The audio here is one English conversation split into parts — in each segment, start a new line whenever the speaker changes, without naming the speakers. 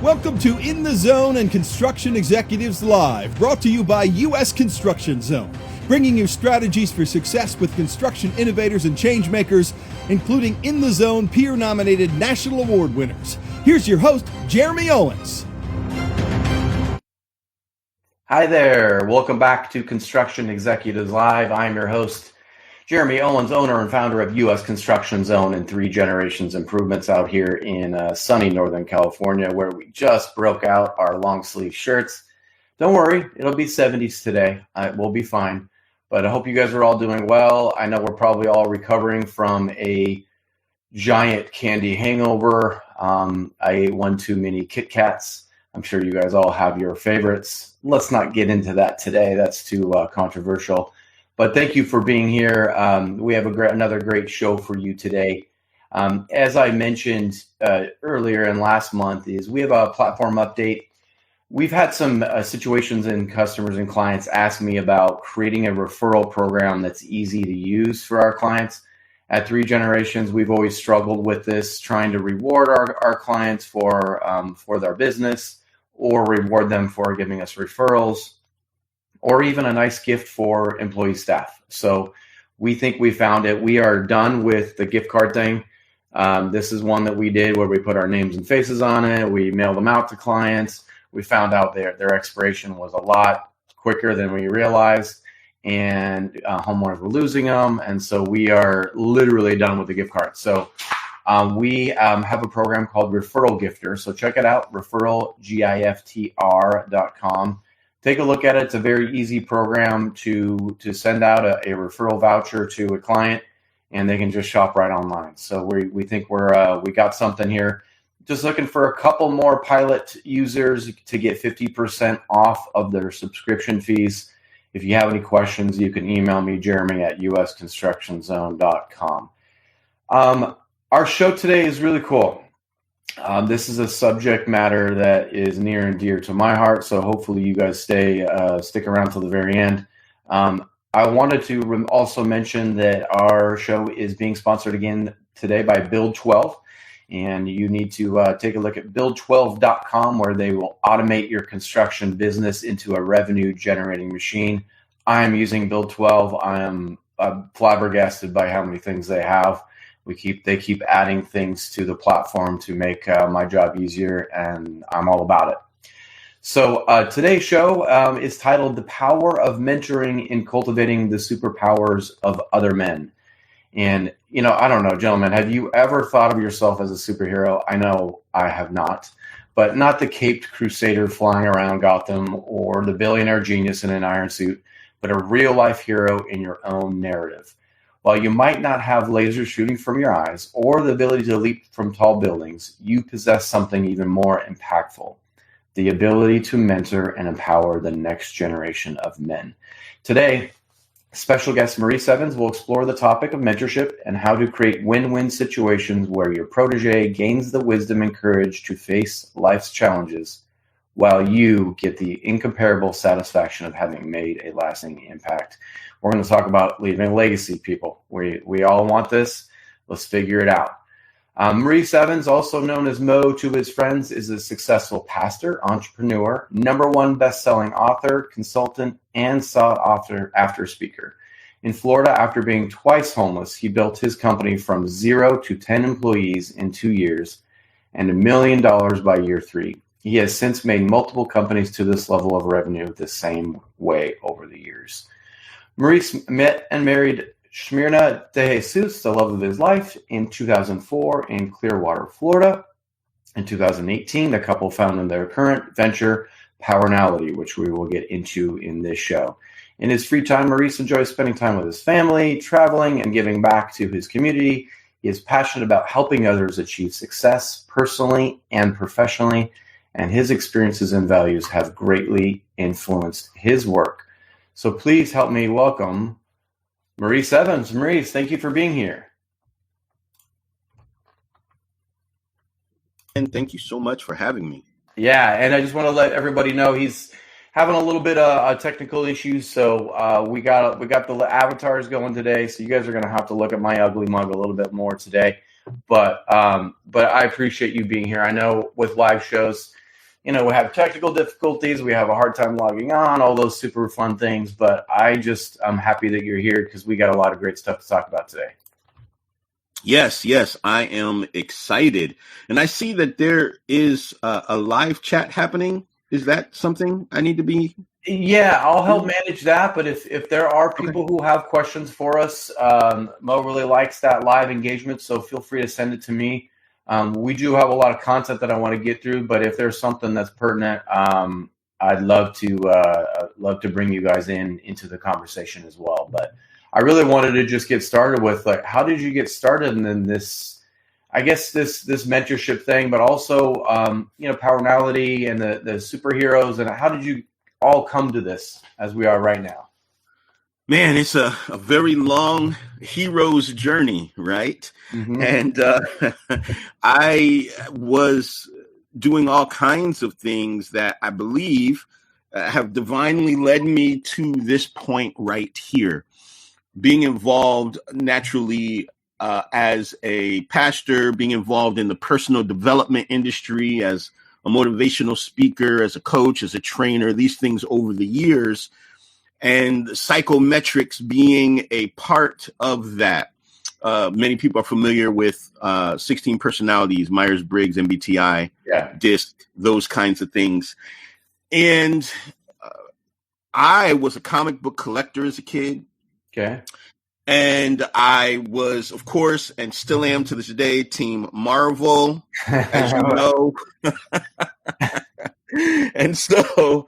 Welcome to In the Zone and Construction Executives Live, brought to you by U.S. Construction Zone, bringing you strategies for success with construction innovators and change makers, including In the Zone peer-nominated national award winners. Here's your host, Jeremy Owens.
Hi there. Welcome back to Construction Executives Live. I'm your host, Jeremy Owens, owner and founder of U.S. Construction Zone and 3 Generations Improvements out here in sunny Northern California, where we just broke out our long sleeve shirts. Don't worry, it'll be 70s today. We'll be fine. But I hope you guys are all doing well. I know we're probably all recovering from a giant candy hangover. I ate one too many Kit Kats. I'm sure you guys all have your favorites. Let's not get into that today. That's too controversial. But thank you for being here. We have another great show for you today. As I mentioned earlier in last month, we have a platform update. We've had some situations and customers and clients ask me about creating a referral program that's easy to use for our clients. At 3 Generations, we've always struggled with this, trying to reward our clients for their business, or reward them for giving us referrals, or even a nice gift for employee staff. So we think we found it. We are done with the gift card thing. This is one that we did where we put our names and faces on it. We mailed them out to clients. We found out their expiration was a lot quicker than we realized, and homeowners were losing them. And so we are literally done with the gift card. So we have a program called Referral Gifter. So check it out, referralgiftr.com. Take a look at it. It's a very easy program to send out a referral voucher to a client, and they can just shop right online. So we think we got something here. Just looking for a couple more pilot users to get 50% off of their subscription fees. If you have any questions, you can email me, Jeremy at usconstructionzone.com. Our show today is really cool. This is a subject matter that is near and dear to my heart, so hopefully you guys stick around till the very end. I wanted to also mention that our show is being sponsored again today by Build 12, and you need to take a look at build12.com, where they will automate your construction business into a revenue-generating machine. I am using Build 12. I'm flabbergasted by how many things they have. They keep adding things to the platform to make my job easier, and I'm all about it. So today's show is titled "The Power of Mentoring in Cultivating the Superpowers of Other Men." And, I don't know, gentlemen, have you ever thought of yourself as a superhero? I know I have not, but not the caped crusader flying around Gotham or the billionaire genius in an iron suit, but a real-life hero in your own narrative. While you might not have lasers shooting from your eyes or the ability to leap from tall buildings, you possess something even more impactful: the ability to mentor and empower the next generation of men. Today, special guest Maurice Evans will explore the topic of mentorship and how to create win-win situations where your protégé gains the wisdom and courage to face life's challenges, while you get the incomparable satisfaction of having made a lasting impact. We're going to talk about leaving a legacy, people. We all want this. Let's figure it out. Maurice Evans, also known as Mo to his friends, is a successful pastor, entrepreneur, #1 best-selling author, consultant, and sought-after speaker. In Florida, after being twice homeless, he built his company from 0 to 10 employees in 2 years and $1 million by year 3. He has since made multiple companies to this level of revenue the same way over the years. Maurice met and married Smyrna de Jesus, the love of his life, in 2004 in Clearwater, Florida. In 2018, the couple founded their current venture, Powernality, which we will get into in this show. In his free time, Maurice enjoys spending time with his family, traveling, and giving back to his community. He is passionate about helping others achieve success personally and professionally, and his experiences and values have greatly influenced his work. So please help me welcome Maurice Evans. Maurice, thank you for being here.
And thank you so much for having me.
Yeah, and I just want to let everybody know he's having a little bit of technical issues, so we got the avatars going today. So you guys are going to have to look at my ugly mug a little bit more today. But I appreciate you being here. I know with live shows, we have technical difficulties. We have a hard time logging on, all those super fun things. But I'm happy that you're here because we got a lot of great stuff to talk about today.
Yes, I am excited. And I see that there is a live chat happening. Is that something I need to be?
Yeah, I'll help manage that. But if there are people who have questions for us, Mo really likes that live engagement. So feel free to send it to me. We do have a lot of content that I want to get through. But if there's something that's pertinent, I'd love to bring you guys into the conversation as well. But I really wanted to just get started with, like, how did you get started? And then this mentorship thing, but also, Powernality and the superheroes, and how did you all come to this as we are right now?
Man, it's a very long hero's journey, right?
Mm-hmm.
And I was doing all kinds of things that I believe have divinely led me to this point right here. Being involved naturally as a pastor, being involved in the personal development industry, as a motivational speaker, as a coach, as a trainer, these things over the years, and psychometrics being a part of that. Many people are familiar with 16 personalities, Myers-Briggs, MBTI, DISC, those kinds of things. And I was a comic book collector as a kid.
Okay.
And I was, of course, and still am to this day, Team Marvel, as you know. And so,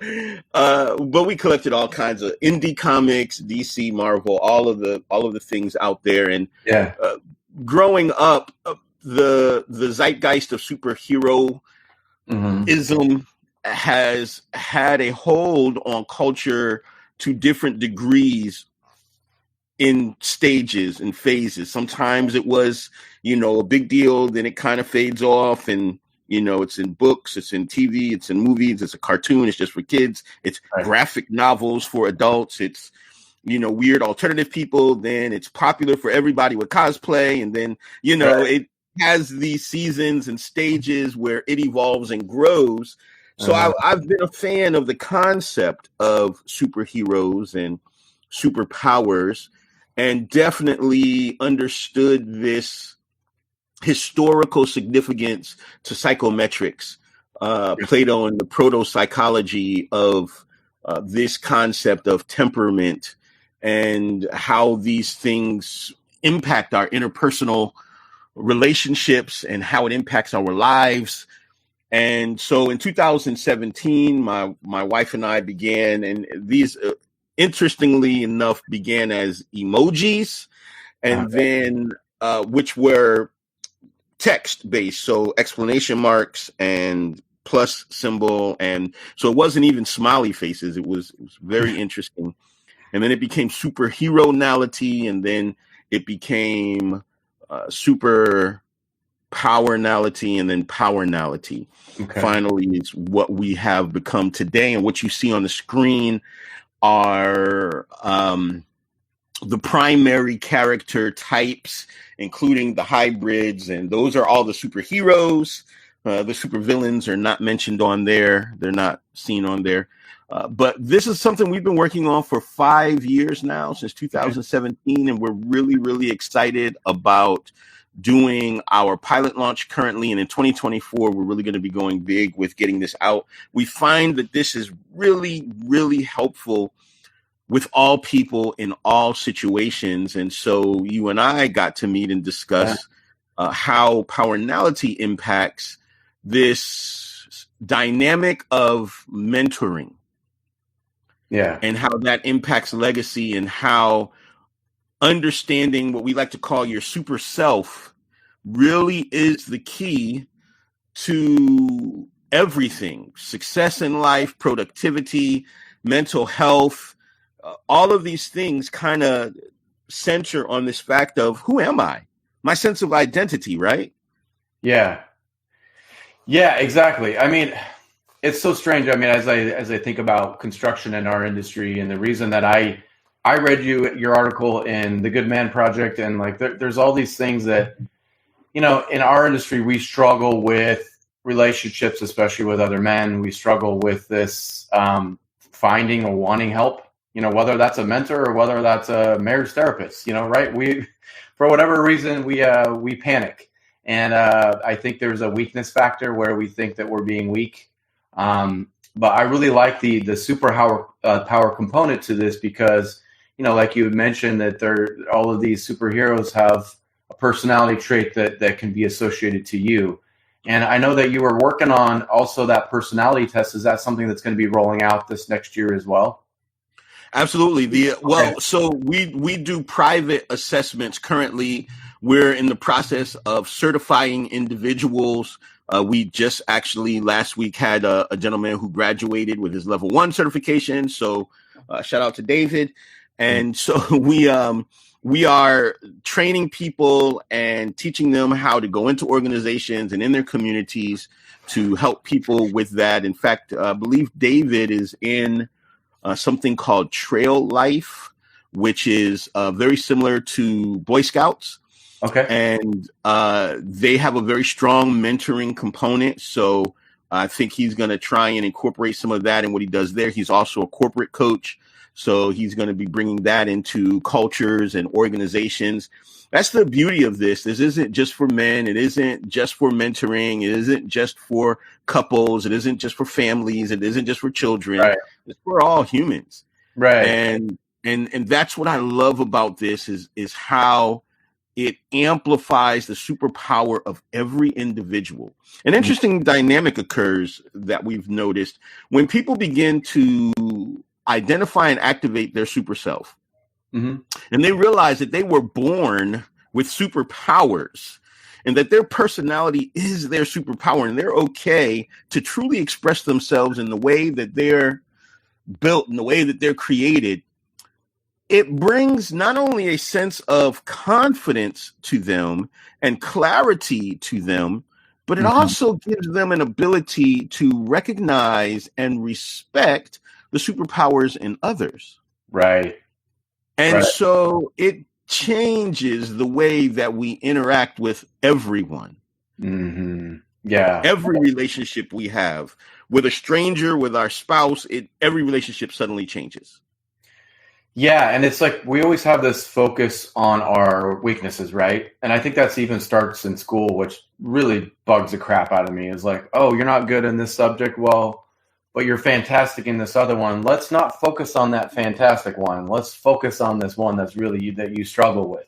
but we collected all kinds of indie comics, DC, Marvel, all of the things out there. And growing up, the zeitgeist of superhero ism has had a hold on culture to different degrees in stages and phases. Sometimes it was, a big deal, then it kind of fades off, and it's in books, it's in TV, it's in movies, it's a cartoon, it's just for kids, it's graphic novels for adults, it's weird alternative people, then it's popular for everybody with cosplay, and then it has these seasons and stages where it evolves and grows. So I've been a fan of the concept of superheroes and superpowers, and definitely understood this historical significance to psychometrics, Plato and the proto-psychology of this concept of temperament and how these things impact our interpersonal relationships and how it impacts our lives. And so in 2017, my wife and I began, and these interestingly enough began as emojis, and then which were text based, so exclamation marks and plus symbol, and so it wasn't even smiley faces. It was very interesting. And then it became superhero-nality, and then it became super power-nality, and then power-nality. Okay. Finally, it's what we have become today, and what you see on the screen are the primary character types, including the hybrids, and those are all the superheroes. The supervillains are not mentioned on there. They're not seen on there. But this is something we've been working on for 5 years now, since 2017, and we're really, really excited about doing our pilot launch currently. And in 2024, we're really going to be going big with getting this out. We find that this is really, really helpful with all people in all situations. And so you and I got to meet and discuss how Powernality impacts this dynamic of mentoring. Yeah. And how that impacts legacy, and how understanding what we like to call your super self really is the key to everything: success in life, productivity, mental health. All of these things kind of center on this fact of, who am I? My sense of identity, right?
Yeah. Yeah, exactly. I mean, it's so strange. I mean, as I think about construction in our industry, and the reason that I read your article in the Good Man Project, and like there's all these things that, in our industry we struggle with relationships, especially with other men, we struggle with this finding or wanting help, whether that's a mentor or whether that's a marriage therapist, right? We, for whatever reason, we panic. And I think there's a weakness factor where we think that we're being weak. But I really like the superpower power component to this because, like you had mentioned, that all of these superheroes have a personality trait that can be associated to you. And I know that you were working on also that personality test. Is that something that's going to be rolling out this next year as well?
Absolutely. So we do private assessments currently. We're in the process of certifying individuals. We just actually last week had a gentleman who graduated with his level 1 certification. So shout out to David. And so we are training people and teaching them how to go into organizations and in their communities to help people with that. In fact, I believe David is in something called Trail Life, which is very similar to Boy Scouts.
Okay.
And they have a very strong mentoring component. So I think he's going to try and incorporate some of that in what he does there. He's also a corporate coach. So he's going to be bringing that into cultures and organizations. That's the beauty of this. This isn't just for men. It isn't just for mentoring. It isn't just for couples. It isn't just for families. It isn't just for children.
Right.
It's for all humans.
Right.
And that's what I love about this is how it amplifies the superpower of every individual. An interesting dynamic occurs that we've noticed when people begin to identify and activate their super self. Mm-hmm. And they realize that they were born with superpowers and that their personality is their superpower, and they're okay to truly express themselves in the way that they're built, in the way that they're created. It brings not only a sense of confidence to them and clarity to them, but it also gives them an ability to recognize and respect the superpowers in others.
Right.
And so it changes the way that we interact with everyone.
Mm-hmm. Yeah.
Every relationship we have with a stranger, with our spouse, every relationship suddenly changes.
Yeah. And it's like we always have this focus on our weaknesses, right? And I think that's even starts in school, which really bugs the crap out of me. Is like, oh, you're not good in this subject. Well, but you're fantastic in this other one. Let's not focus on that fantastic one. Let's focus on this one that's really that you struggle with.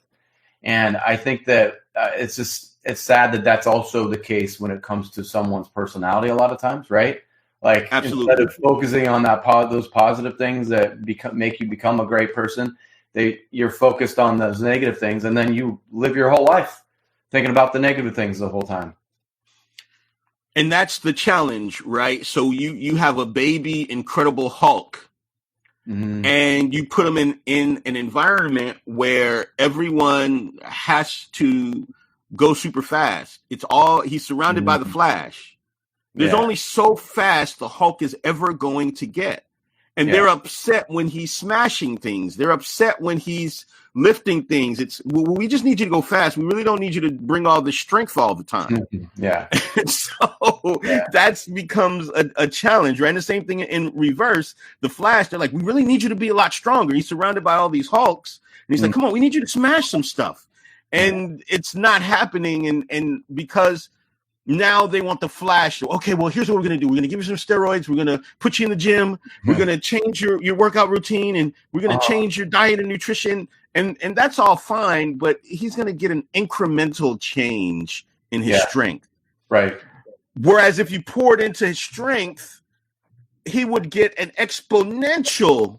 And I think that it's sad that that's also the case when it comes to someone's personality a lot of times, right? Like,
absolutely,
instead of focusing on those positive things that make you become a great person, you're focused on those negative things, and then you live your whole life thinking about the negative things the whole time.
And that's the challenge, right? So you have a baby Incredible Hulk, and you put him in an environment where everyone has to go super fast. He's surrounded by the Flash. There's only so fast the Hulk is ever going to get. And they're upset when he's smashing things. They're upset when he's lifting things. We just need you to go fast. We really don't need you to bring all the strength all the time.
Yeah.
And so that becomes a challenge, right? And the same thing in reverse. The Flash, they're like, we really need you to be a lot stronger. He's surrounded by all these Hulks. And he's like, come on, we need you to smash some stuff. And it's not happening. And because now they want the Flash. Okay, well, here's what we're going to do. We're going to give you some steroids. We're going to put you in the gym. We're going to change your workout routine, and we're going to change your diet and nutrition. And that's all fine, but he's going to get an incremental change in his strength.
Right.
Whereas if you poured into his strength, he would get an exponential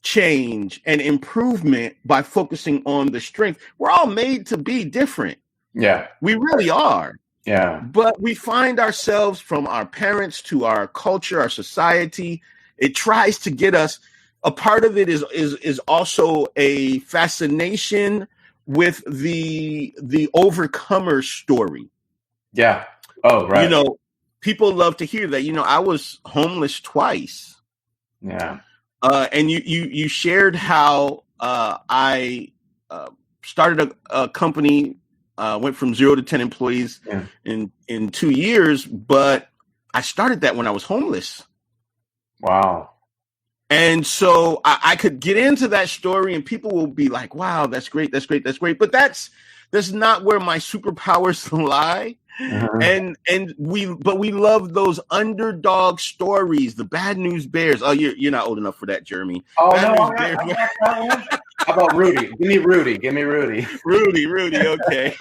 change and improvement by focusing on the strength. We're all made to be different.
Yeah.
We really are.
Yeah.
But we find ourselves, from our parents to our culture, our society, it tries to get us. A part of it is also a fascination with the overcomer story.
Yeah. Oh, right.
People love to hear that. I was homeless twice.
Yeah.
And you shared how I started a company went from 0 to 10 employees in 2 years, but I started that when I was homeless.
Wow.
And so I could get into that story and people will be like, wow, that's great. That's great. That's great. But that's not where my superpowers lie. And we love those underdog stories, the bad news bears. Oh, you're not old enough for that, Jeremy.
Oh,
bad
no, I'm not. How about Rudy? Give me Rudy.
Rudy. Okay.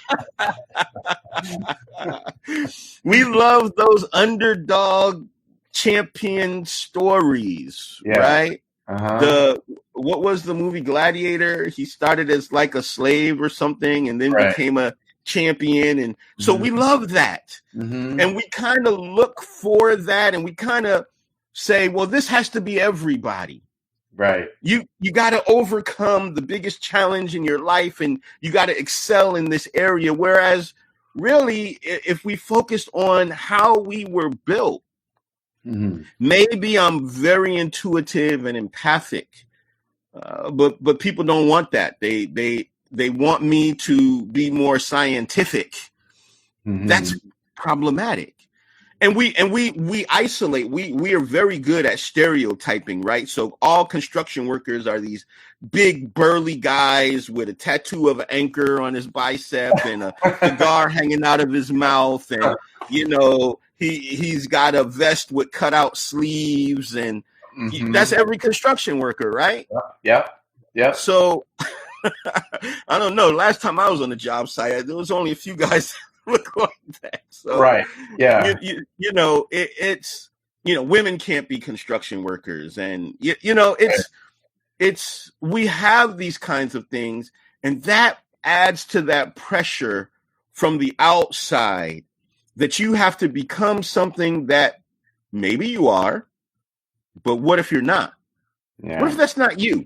We love those underdog champion stories, right? What was the movie Gladiator? He started as like a slave or something and then became a champion. And so we love that. And we kind of look for that and we kind of say, well, this has to be everybody.
Right.
You got to overcome the biggest challenge in your life and you got to excel in this area. Whereas really, if we focused on how we were built, maybe I'm very intuitive and empathic, but people don't want that. They want me to be more scientific. That's problematic. And we isolate. We are very good at stereotyping, right? So all construction workers are these big burly guys with a tattoo of an anchor on his bicep and a cigar hanging out of his mouth, and he's got a vest with cutout sleeves, and that's every construction worker, right?
Yeah.
So I don't know. Last time I was on the job site, there was only a few guys that look like that. So,
right. Yeah.
It's women can't be construction workers, and it's we have these kinds of things, and that adds to that pressure from the outside that you have to become something that maybe you are, but what if you're not? Yeah. What if that's not you?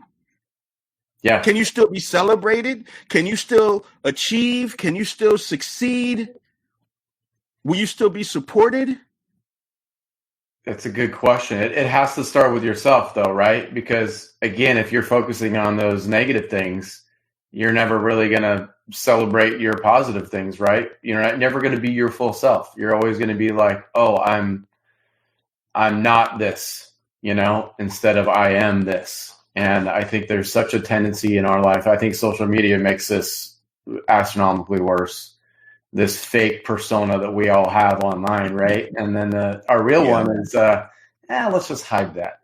Yeah.
Can you still be celebrated? Can you still achieve? Can you still succeed? Will you still be supported?
That's a good question. It has to start with yourself, though, right? Because, again, if you're focusing on those negative things, you're never really going to celebrate your positive things, right? You're never going to be your full self. You're always going to be like, oh, I'm not this, instead of I am this. And I think there's such a tendency in our life. I think social media makes this astronomically worse. This fake persona that we all have online, right? And then our real one is, let's just hide that.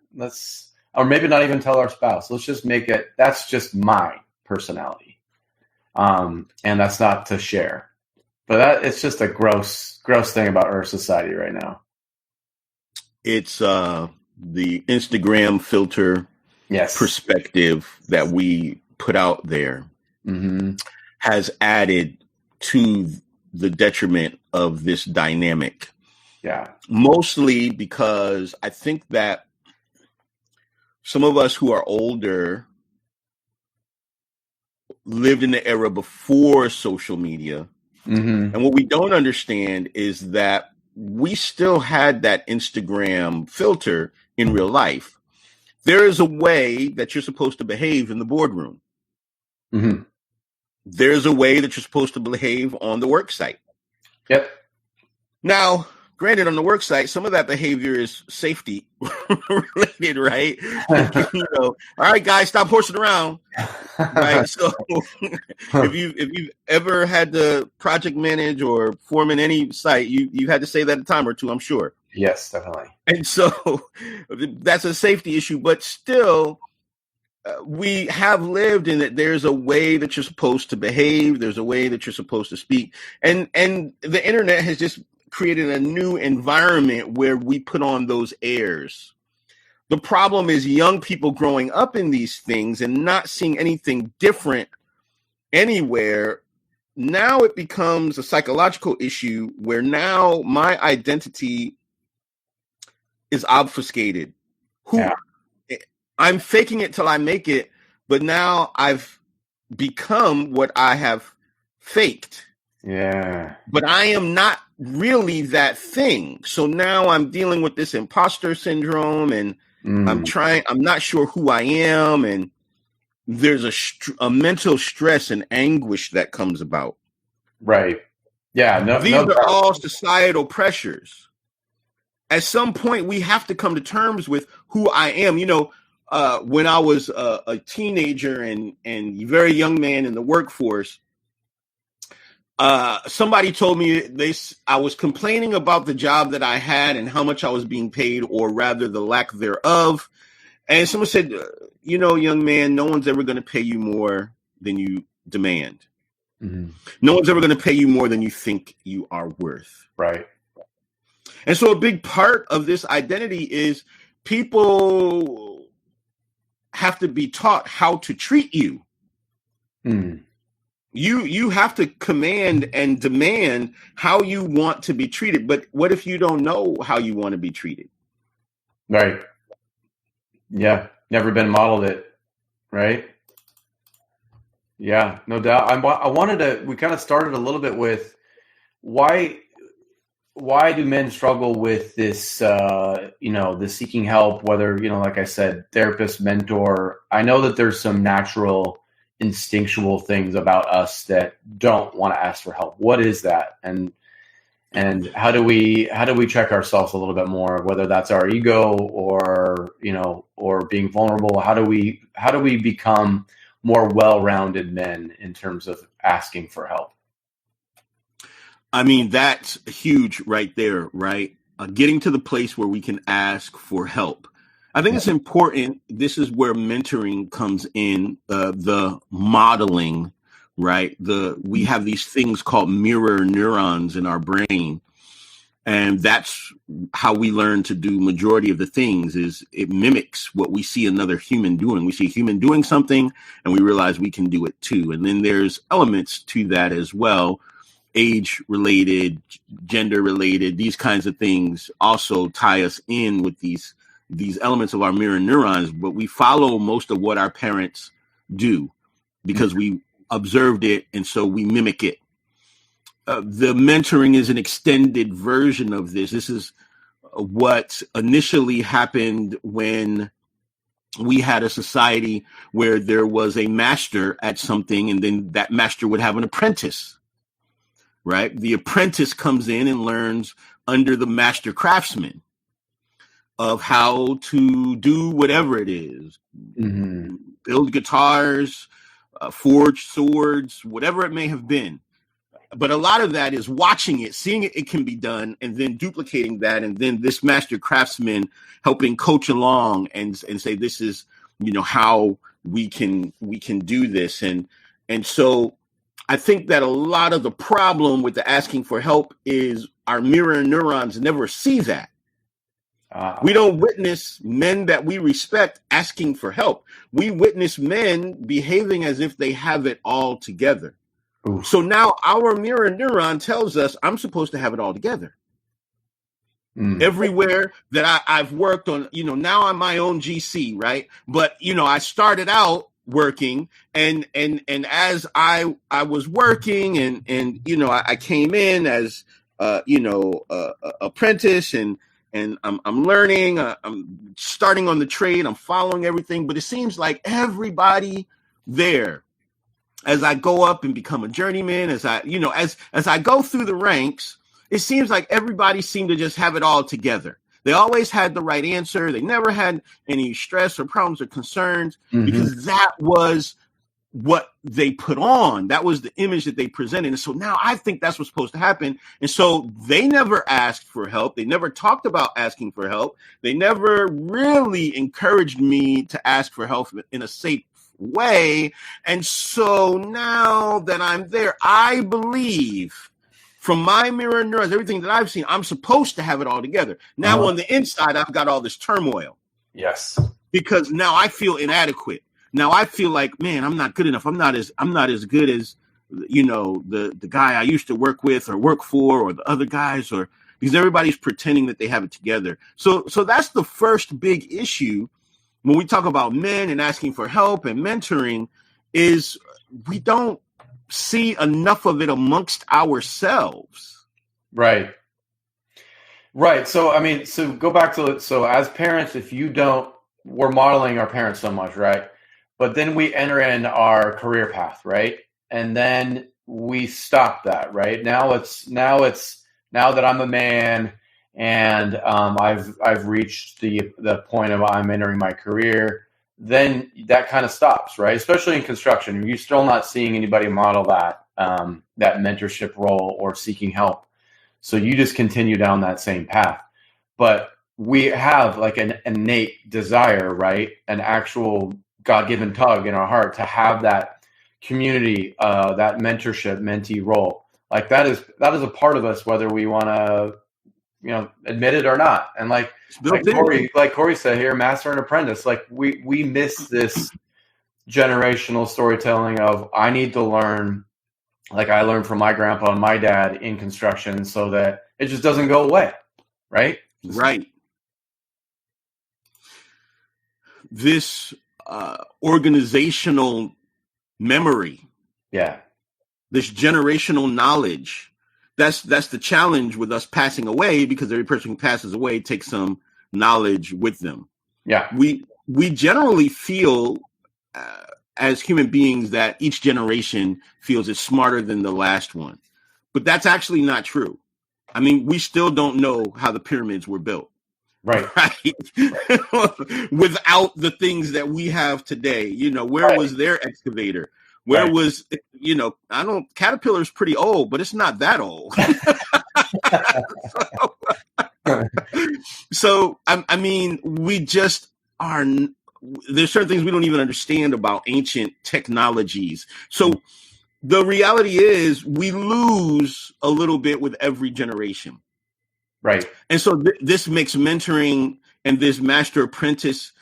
Or maybe not even tell our spouse. Let's just make it, that's just my personality. And that's not to share. But it's just a gross thing about our society right now.
It's the Instagram filter perspective that we put out there has added to the detriment of this dynamic.
Yeah.
Mostly because I think that some of us who are older lived in the era before social media. And what we don't understand is that we still had that Instagram filter in real life. There is a way that you're supposed to behave in the boardroom. There's a way that you're supposed to behave on the work site.
Yep.
Now, granted, on the work site, some of that behavior is safety related, right? All right, guys, stop horsing around. Right. So if you've ever had to project manage or form in any site, you had to say that a time or two, I'm sure.
Yes, definitely.
And so that's a safety issue, but still, we have lived in that there's a way that you're supposed to behave. There's a way that you're supposed to speak. And the internet has just created a new environment where we put on those airs. The problem is young people growing up in these things and not seeing anything different anywhere. Now it becomes a psychological issue where now my identity is obfuscated. I'm faking it till I make it, but now I've become what I have faked.
Yeah.
But I am not really that thing. So now I'm dealing with this imposter syndrome, and I'm not sure who I am, and there's a mental stress and anguish that comes about.
Right. Yeah.
These are all societal pressures. At some point, we have to come to terms with who I am. When I was a teenager and a very young man in the workforce, somebody told me I was complaining about the job that I had and how much I was being paid, or rather the lack thereof. And someone said, young man, no one's ever going to pay you more than you demand. Mm-hmm. No one's ever going to pay you more than you think you are worth.
Right.
And so a big part of this identity is people have to be taught how to treat you. Mm. You have to command and demand how you want to be treated. But what if you don't know how you want to be treated?
Right. Yeah. Never been modeled it. Right. Yeah, no doubt. We kind of started a little bit with why do men struggle with this, the seeking help, whether, like I said, therapist, mentor. I know that there's some natural instinctual things about us that don't want to ask for help. What is that? And how do we check ourselves a little bit more, whether that's our ego or being vulnerable? How do we become more well-rounded men in terms of asking for help?
I mean, that's huge right there, right? Getting to the place where we can ask for help. I think it's important. This is where mentoring comes in, the modeling, right? We have these things called mirror neurons in our brain. And that's how we learn to do majority of the things, is it mimics what we see another human doing. We see a human doing something and we realize we can do it too. And then there's elements to that as well. Age related, gender related, these kinds of things also tie us in with these elements of our mirror neurons. But we follow most of what our parents do because we observed it. And so we mimic it. The mentoring is an extended version of this. This is what initially happened when we had a society where there was a master at something, and then that master would have an apprentice, right? The apprentice comes in and learns under the master craftsman of how to do whatever it is, build guitars, forge swords, whatever it may have been. But a lot of that is watching it, seeing it can be done, and then duplicating that. And then this master craftsman helping coach along and say, this is, how we can do this. And so I think that a lot of the problem with the asking for help is our mirror neurons never see that. We don't witness men that we respect asking for help. We witness men behaving as if they have it all together. Ooh. So now our mirror neuron tells us I'm supposed to have it all together. Everywhere that I've worked on, now I'm my own GC, right? But, I started out working and as I was working and I came in as, apprentice and I'm learning, I'm starting on the trade, I'm following everything, but it seems like everybody there, as I go up and become a journeyman, as I go through the ranks, it seems like everybody seemed to just have it all together. They always had the right answer. They never had any stress or problems or concerns because that was what they put on. That was the image that they presented. And so now I think that's what's supposed to happen. And so they never asked for help. They never talked about asking for help. They never really encouraged me to ask for help in a safe way. And so now that I'm there, I believe from my mirror neurons, everything that I've seen, I'm supposed to have it all together. Now on the inside, I've got all this turmoil.
Yes.
Because now I feel inadequate. Now I feel like, man, I'm not good enough. I'm not as good as, the guy I used to work with or work for, or the other guys, or because everybody's pretending that they have it together. So that's the first big issue when we talk about men and asking for help and mentoring, is we don't see enough of it amongst ourselves.
Right. So go back to it. So as parents, we're modeling our parents so much, right? But then we enter in our career path, right? And then we stop that, right? Now that I'm a man and I've reached the point of I'm entering my career, then that kind of stops, right? Especially in construction, you're still not seeing anybody model that mentorship role or seeking help. So you just continue down that same path. But we have like an innate desire, right? An actual God-given tug in our heart to have that community, that mentorship, mentee role. Like that is a part of us, whether we want to, admit it or not. And like Corey said here, master and apprentice, like we miss this generational storytelling of I need to learn, like I learned from my grandpa and my dad in construction, so that it just doesn't go away, right?
Right. This organizational memory, this generational knowledge, that's the challenge with us passing away, because every person who passes away takes some knowledge with them.
Yeah,
we generally feel as human beings that each generation feels it's smarter than the last one, but that's actually not true. I mean, we still don't know how the pyramids were built. Right. Without the things that we have today, where was their excavator? Where was, Caterpillar's pretty old, but it's not that old. So, I mean, we just are, there's certain things we don't even understand about ancient technologies. So the reality is we lose a little bit with every generation.
Right.
And so this makes mentoring and this master apprentice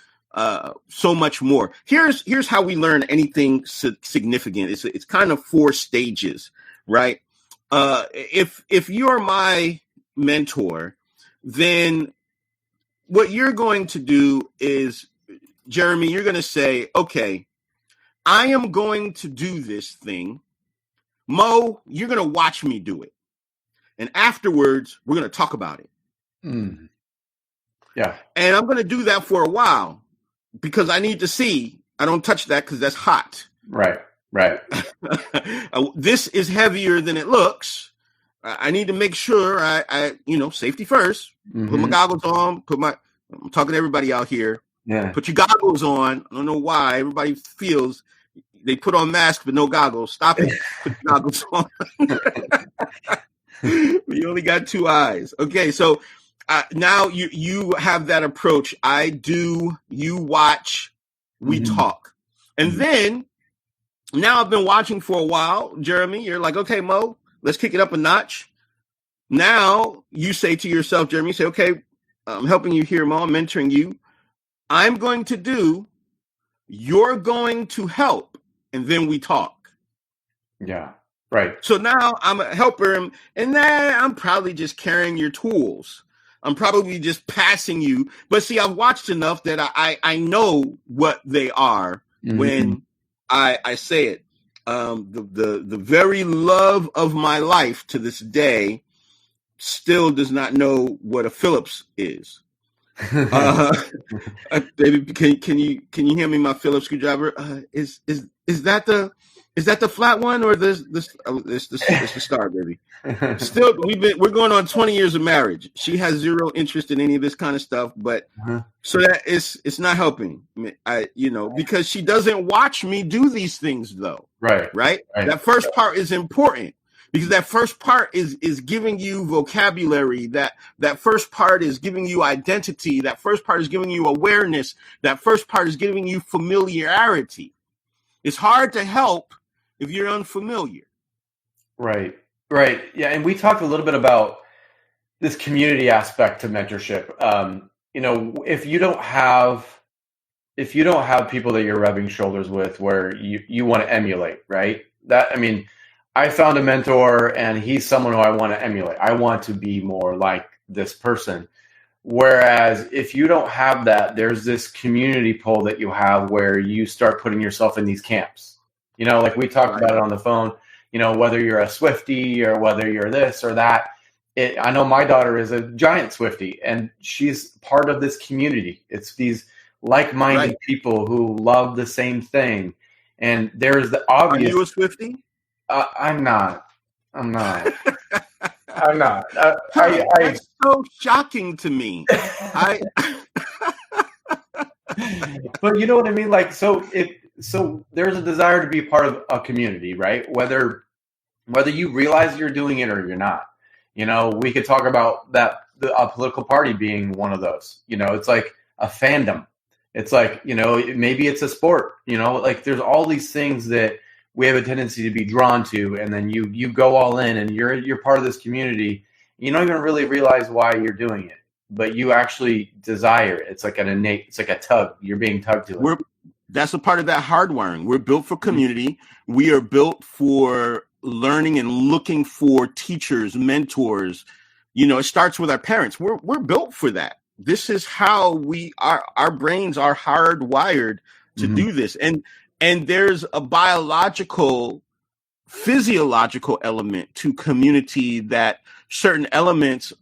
so much more. Here's how we learn anything significant. It's kind of 4 stages, right? If you're my mentor, then what you're going to do is, Jeremy, you're going to say, okay, I am going to do this thing. Mo, you're going to watch me do it. And afterwards, we're going to talk about it.
Mm. Yeah.
And I'm going to do that for a while because I need to see. I don't touch that because that's hot.
Right.
This is heavier than it looks. I need to make sure I safety first. Mm-hmm. Put my goggles on. I'm talking to everybody out here.
Yeah.
Put your goggles on. I don't know why everybody feels they put on masks but no goggles. Stop it. Put your goggles on. You only got 2 eyes. Okay, so now you have that approach. I do, you watch, we talk. And then now I've been watching for a while, Jeremy. You're like, okay, Mo, let's kick it up a notch. Now you say to yourself, Jeremy, you say, okay, I'm helping you here, Mo. I'm mentoring you. I'm going to do, you're going to help, and then we talk.
Yeah. Right.
So now I'm a helper, and then I'm probably just carrying your tools. I'm probably just passing you. But see, I've watched enough that I know what they are when I say it. The very love of my life to this day still does not know what a Phillips is. Baby, can you hear me? My Phillips screwdriver. Is that the flat one or it's the star, baby? Still, we're going on 20 years of marriage. She has zero interest in any of this kind of stuff, but so that it's not helping. Because she doesn't watch me do these things though. Right. That first part is important because that first part is giving you vocabulary. That first part is giving you identity. That first part is giving you awareness. That first part is giving you familiarity. It's hard to help if you're unfamiliar. Right.
Yeah. And we talked a little bit about this community aspect to mentorship. If you don't have people that you're rubbing shoulders with where you want to emulate, right? I found a mentor and he's someone who I want to emulate. I want to be more like this person. Whereas if you don't have that, there's this community pull that you have where you start putting yourself in these camps. Like we talked about it on the phone, whether you're a Swiftie or whether you're this or that. I know my daughter is a giant Swiftie and she's part of this community. It's these like-minded people who love the same thing. And there's the obvious.
Are you a Swiftie?
I'm not. I'm not. I'm not.
That's so shocking to me.
But you know what I mean? Like, so there's a desire to be part of a community, right? Whether you realize you're doing it or you're not. We could talk about that, a political party being one of those. It's like a fandom. It's like, maybe it's a sport, like there's all these things that we have a tendency to be drawn to, and then you go all in and you're part of this community. You don't even really realize why you're doing it, but you actually desire it. It's like it's like a tug. You're being tugged to it.
That's a part of that hardwiring. We're built for community. We are built for learning and looking for teachers, mentors. It starts with our parents. We're built for that. This is how our brains are hardwired to do this. And there's a biological, physiological element to community, that certain elements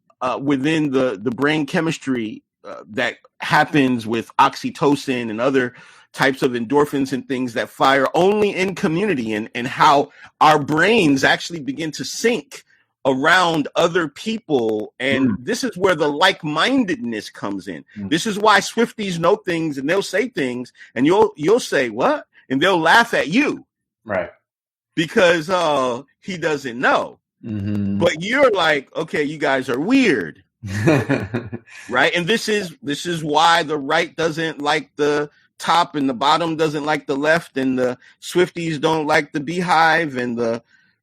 within the brain chemistry that happens with oxytocin and other types of endorphins and things that fire only in community, and how our brains actually begin to sync around other people. And this is where the like-mindedness comes in. This is why Swifties know things, and they'll say things, and you'll say, what? And they'll laugh at you.
Right.
Because he doesn't know. But you're like, okay, you guys are weird. Right? And this is why the right doesn't like the top and the bottom doesn't like the left, and the Swifties don't like the Beehive, and the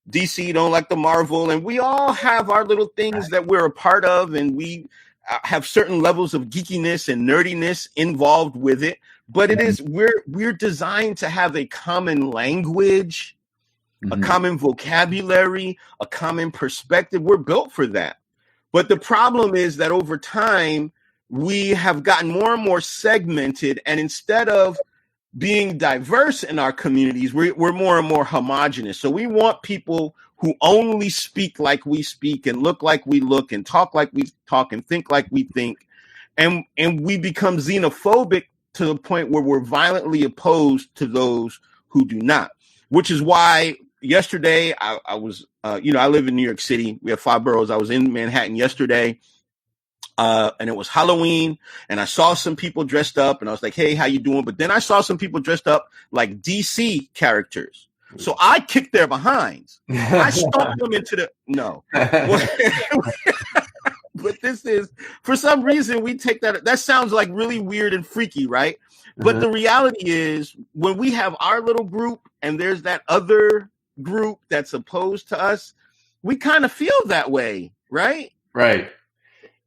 DC don't like the Marvel, and we all have our little things that we're a part of, and we have certain levels of geekiness and nerdiness involved with it. But it is we're designed to have a common language, a common vocabulary, a common perspective. We're built for that. But the problem is that over time, we have gotten more and more segmented, and instead of being diverse in our communities, we're more and more homogenous. So we want people who only speak like we speak, and look like we look, and talk like we talk, and think like we think. And we become xenophobic to the point where we're violently opposed to those who do not, which is why yesterday I was, I live in New York City. We have 5 boroughs. I was in Manhattan yesterday. And it was Halloween, and I saw some people dressed up, and I was like, hey, how you doing? But then I saw some people dressed up like DC characters. So I kicked their behinds. I stomped them no. But this is, for some reason, we take that sounds like really weird and freaky, right? But the reality is, when we have our little group and there's that other group that's opposed to us, we kind of feel that way, right?
Right.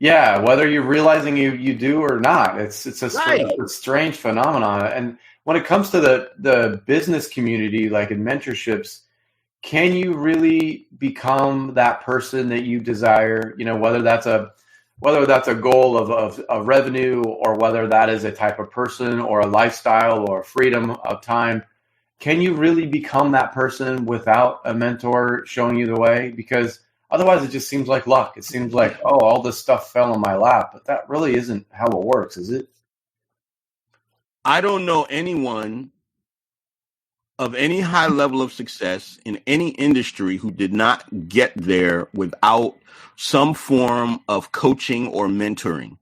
Yeah, whether you're realizing you do or not, it's a strange phenomenon. And when it comes to the business community, like in mentorships, can you really become that person that you desire? Whether that's a goal of revenue, or whether that is a type of person or a lifestyle or freedom of time. Can you really become that person without a mentor showing you the way? Because otherwise, it just seems like luck. It seems like, oh, all this stuff fell in my lap. But that really isn't how it works, is it?
I don't know anyone of any high level of success in any industry who did not get there without some form of coaching or mentoring.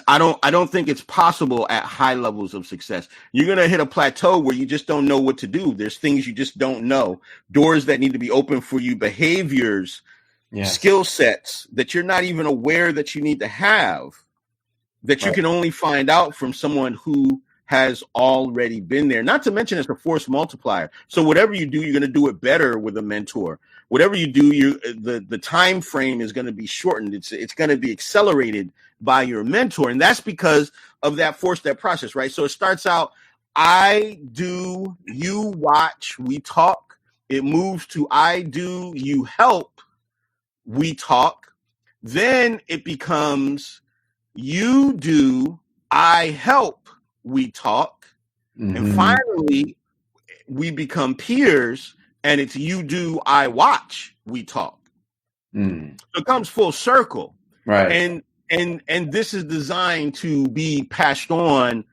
I don't think it's possible at high levels of success. You're going to hit a plateau where you just don't know what to do. There's things you just don't know, doors that need to be open for you, behaviors, skill sets that you're not even aware that you need to have, that you can only find out from someone who has already been there. Not to mention, it's a force multiplier. So whatever you do, you're going to do it better with a mentor. Whatever you do, the time frame is going to be shortened. It's going to be accelerated by your mentor. And that's because of that 4-step process, right? So it starts out, I do, you watch, we talk. It moves to I do, you help, we talk. Then it becomes you do, I help, we talk. And finally, we become peers, and it's you do, I watch, we talk. So it comes full circle.
Right.
And this is designed to be passed on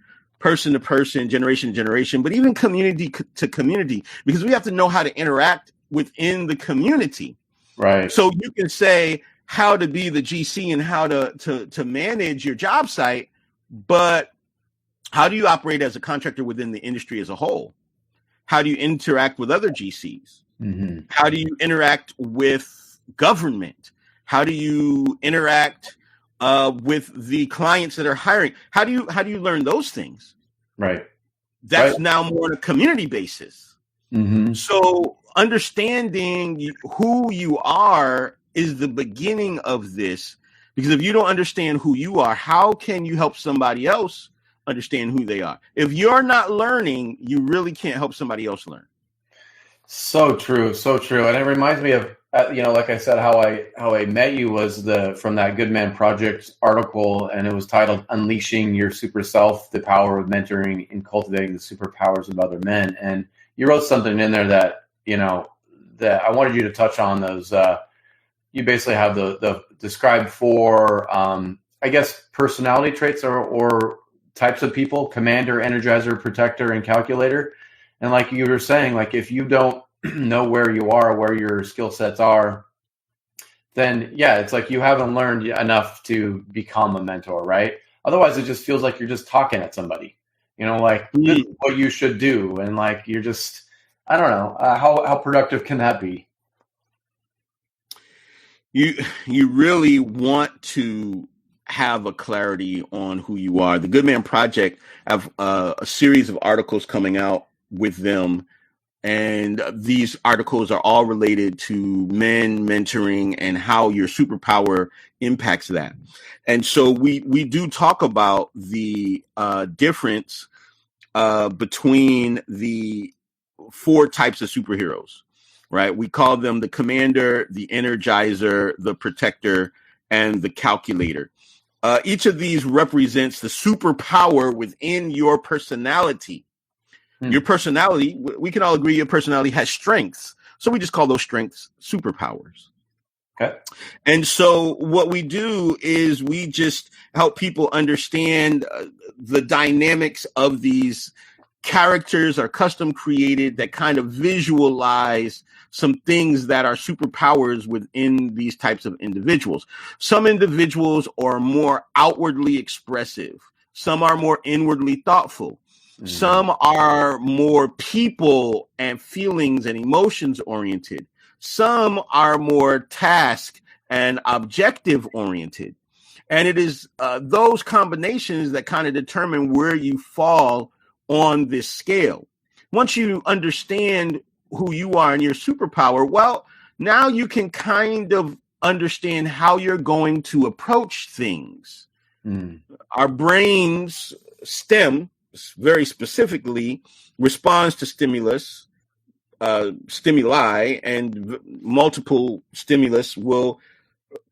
person to person, generation to generation, but even community to community, because we have to know how to interact within the community.
Right.
So you can say how to be the GC and how to manage your job site, but how do you operate as a contractor within the industry as a whole? How do you interact with other GCs?
Mm-hmm.
How do you interact with government? How do you interact with the clients that are hiring? How do you learn those things?
Right.
That's now more on a community basis.
Mm-hmm.
So understanding who you are is the beginning of this, because if you don't understand who you are, how can you help somebody else understand who they are? If you're not learning, you really can't help somebody else learn.
So true, so true. And it reminds me of, like I said, how I met you was from that Good Man Project article, and it was titled "Unleashing Your Super Self: The Power of Mentoring and Cultivating the Superpowers of Other Men." And you wrote something in there that that I wanted you to touch on. Those you basically have the described 4, I guess, personality traits or types of people: commander, energizer, protector, and calculator. And like you were saying, like if you don't know where you are, where your skill sets are, then yeah, it's like you haven't learned enough to become a mentor, right? Otherwise, it just feels like you're just talking at somebody, like this is what you should do. And like, you're just, I don't know, how productive can that be?
You really want to have a clarity on who you are. The Good Man Project have a series of articles coming out with them, and these articles are all related to men mentoring and how your superpower impacts that. And so we do talk about the difference between the 4 types of superheroes, right? We call them the commander, the energizer, the protector, and the calculator. Each of these represents the superpower within your personality. Your personality, we can all agree your personality has strengths. So we just call those strengths superpowers.
Okay.
And so what we do is we just help people understand the dynamics of these characters are custom created that kind of visualize some things that are superpowers within these types of individuals. Some individuals are more outwardly expressive. Some are more inwardly thoughtful. Some are more people and feelings and emotions oriented. Some are more task and objective oriented. And it is those combinations that kind of determine where you fall on this scale. Once you understand who you are and your superpower, well, now you can kind of understand how you're going to approach things. Our brains stem very specifically responds to stimuli, and multiple stimulus will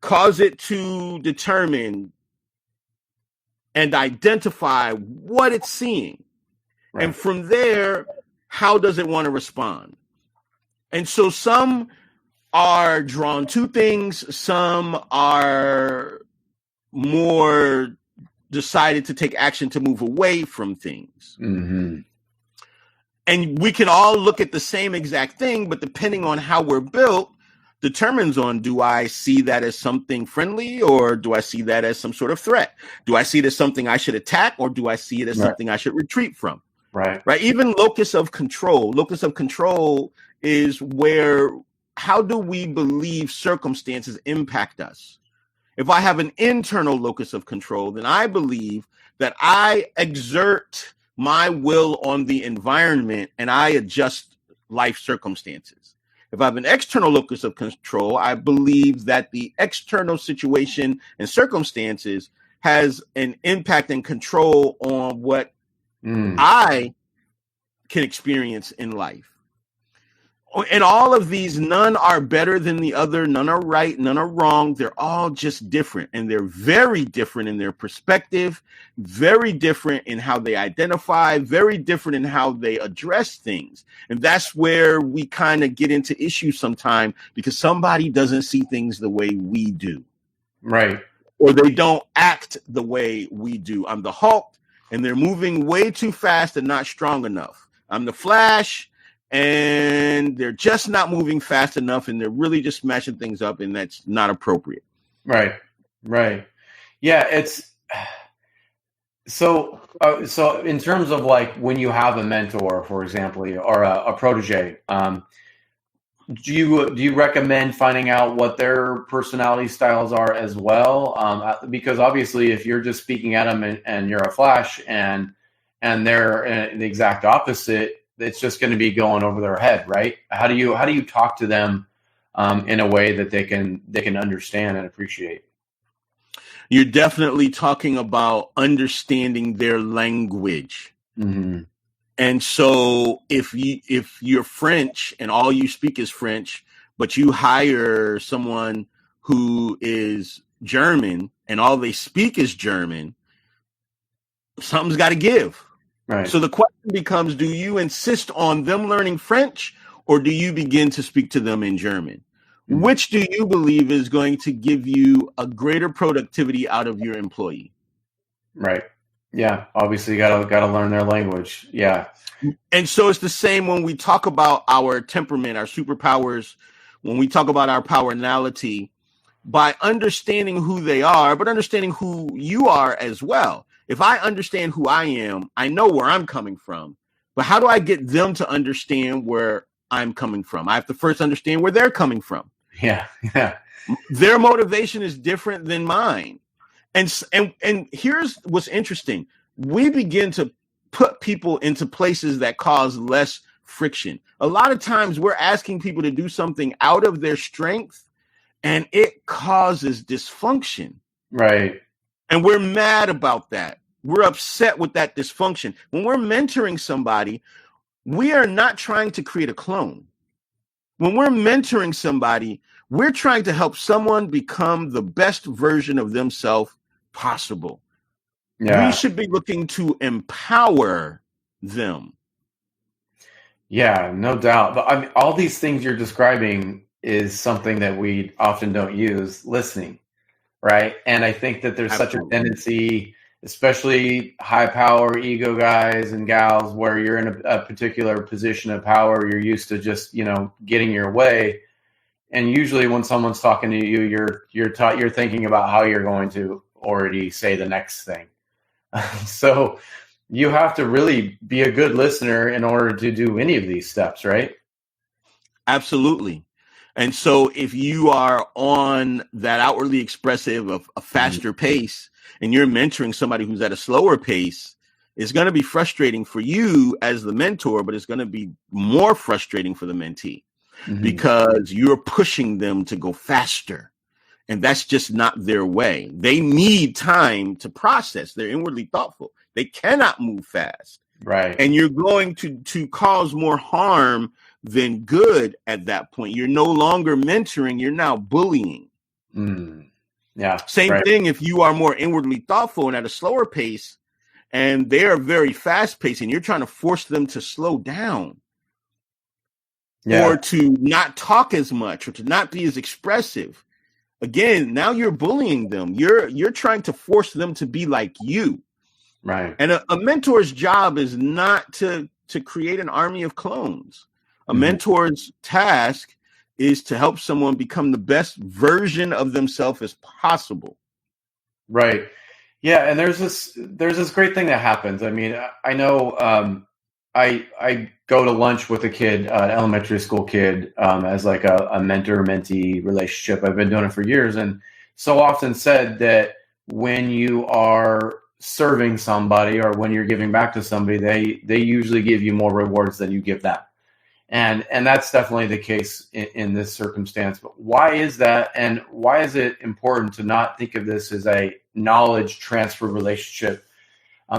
cause it to determine and identify what it's seeing. Right. And from there, how does it want to respond? And so some are drawn to things, some are more decided to take action to move away from things. And we can all look at the same exact thing, but depending on how we're built determines on, do I see that as something friendly, or do I see that as some sort of threat? Do I see it as something I should attack, or do I see it as something I should retreat from? Right. Even locus of control. Locus of control is where, how do we believe circumstances impact us? If I have an internal locus of control, then I believe that I exert my will on the environment and I adjust life circumstances. If I have an external locus of control, I believe that the external situation and circumstances has an impact and control on what I can experience in life. And all of these, none are better than the other. None are right. None are wrong. They're all just different. And they're very different in their perspective, very different in how they identify, very different in how they address things. And that's where we kind of get into issues sometimes, because somebody doesn't see things the way we do.
Right.
Or they don't act the way we do. I'm the Hulk. and they're moving way too fast and not strong enough. I'm the Flash, and they're just not moving fast enough, and they're really just smashing things up, and that's not appropriate.
Right. Yeah, it's so in terms of like when you have a mentor, for example, or a protege, do you recommend finding out what their personality styles are as well? Because obviously, if you're just speaking at them and you're a Flash and they're the exact opposite, it's just going to be going over their head, right? How do you talk to them in a way that they can understand and appreciate?
You're definitely talking about understanding their language.
Mm-hmm.
And so if you're French and all you speak is French, but you hire someone who is German and all they speak is German, something's got to give.
Right.
So the question becomes, do you insist on them learning French, or do you begin to speak to them in German? Mm-hmm. Which do you believe is going to give you a greater productivity out of your employee?
Right. Yeah. Obviously, you gotta learn their language. Yeah.
And so it's the same when we talk about our temperament, our superpowers, when we talk about our powerality, by understanding who they are, but understanding who you are as well. If I understand who I am, I know where I'm coming from. But how do I get them to understand where I'm coming from? I have to first understand where they're coming from.
Yeah.
Their motivation is different than mine. And here's what's interesting. We begin to put people into places that cause less friction. A lot of times we're asking people to do something out of their strength, and it causes dysfunction.
Right.
And we're mad about that. We're upset with that dysfunction. When we're mentoring somebody, we are not trying to create a clone. When we're mentoring somebody, we're trying to help someone become the best version of themselves possible. Yeah. We should be looking to empower them.
Yeah, no doubt. But I mean, all these things you're describing is something that we often don't use, listening, right? And I think that there's such a tendency, especially high power ego guys and gals, where you're in a particular position of power, you're used to just, getting your way. And usually when someone's talking to you, you're thinking about how you're going to already say the next thing. So you have to really be a good listener in order to do any of these steps, right?
Absolutely. And so if you are on that outwardly expressive of a faster pace and you're mentoring somebody who's at a slower pace, it's going to be frustrating for you as the mentor, but it's going to be more frustrating for the mentee because you're pushing them to go faster. And that's just not their way. They need time to process. They're inwardly thoughtful. They cannot move fast.
Right.
And you're going to cause more harm than good at that point. You're no longer mentoring. You're now bullying.
Yeah.
Same thing if you are more inwardly thoughtful and at a slower pace, and they are very fast paced, and you're trying to force them to slow down. Yeah. Or to not talk as much or to not be as expressive. Again, now you're bullying them. You're trying to force them to be like you.
Right.
And a mentor's job is not to create an army of clones. A mentor's task is to help someone become the best version of themselves as possible.
Right. Yeah. And there's this great thing that happens. I mean, I know I go to lunch with a kid, an elementary school kid, as like a mentor-mentee relationship. I've been doing it for years, and so often said that when you are serving somebody or when you're giving back to somebody, they usually give you more rewards than you give them. And that's definitely the case in this circumstance. But why is that? And why is it important to not think of this as a knowledge transfer relationship?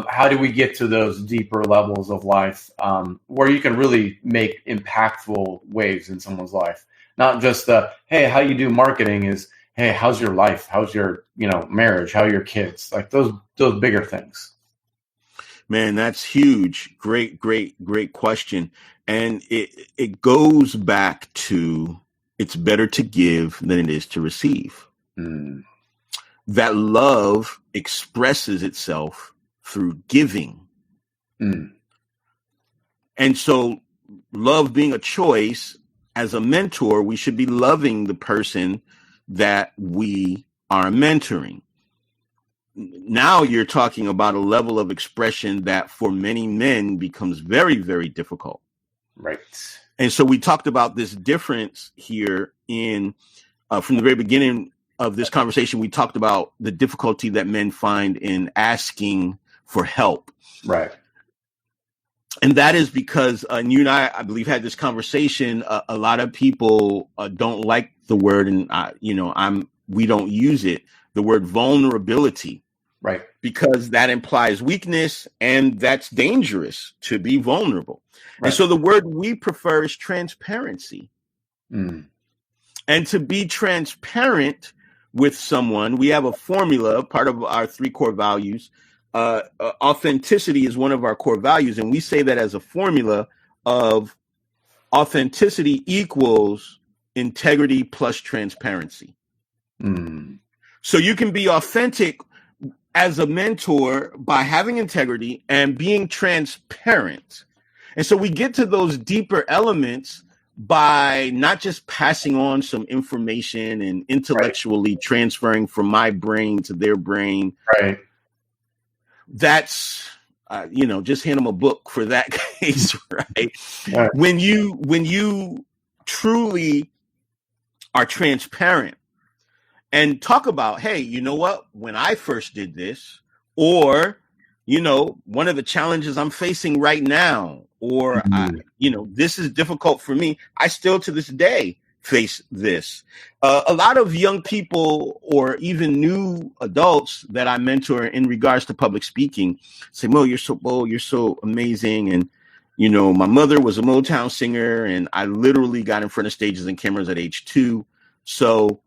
How do we get to those deeper levels of life where you can really make impactful waves in someone's life? Not just hey, how you do marketing is, hey, how's your life? How's your, marriage? How are your kids? Like those bigger things.
Man, that's huge. Great question. And it goes back to it's better to give than it is to receive. That love expresses itself through giving.
Mm.
And so love being a choice, as a mentor, we should be loving the person that we are mentoring. Now you're talking about a level of expression that for many men becomes very, very difficult.
Right.
And so we talked about this difference here in from the very beginning of this conversation. We talked about the difficulty that men find in asking for help.
Right.
And that is because and you and I believe, had this conversation. A lot of people don't like the word, and we don't use it. The word vulnerability,
right? Because
that implies weakness, and that's dangerous to be vulnerable. Right. And so the word we prefer is transparency.
Mm.
And to be transparent with someone, we have a formula, part of our 3 core values. Authenticity is one of our core values, and we say that as a formula of authenticity equals integrity plus transparency.
Mm.
So you can be authentic as a mentor by having integrity and being transparent. And so we get to those deeper elements by not just passing on some information and intellectually transferring from my brain to their brain.
Right.
That's, just hand them a book for that case, right? When you truly are transparent and talk about, hey, you know what, when I first did this, or, one of the challenges I'm facing right now, or, this is difficult for me. I still to this day face this. A lot of young people or even new adults that I mentor in regards to public speaking say, Mo, you're so bold, you're so amazing. And, my mother was a Motown singer, and I literally got in front of stages and cameras at age 2. So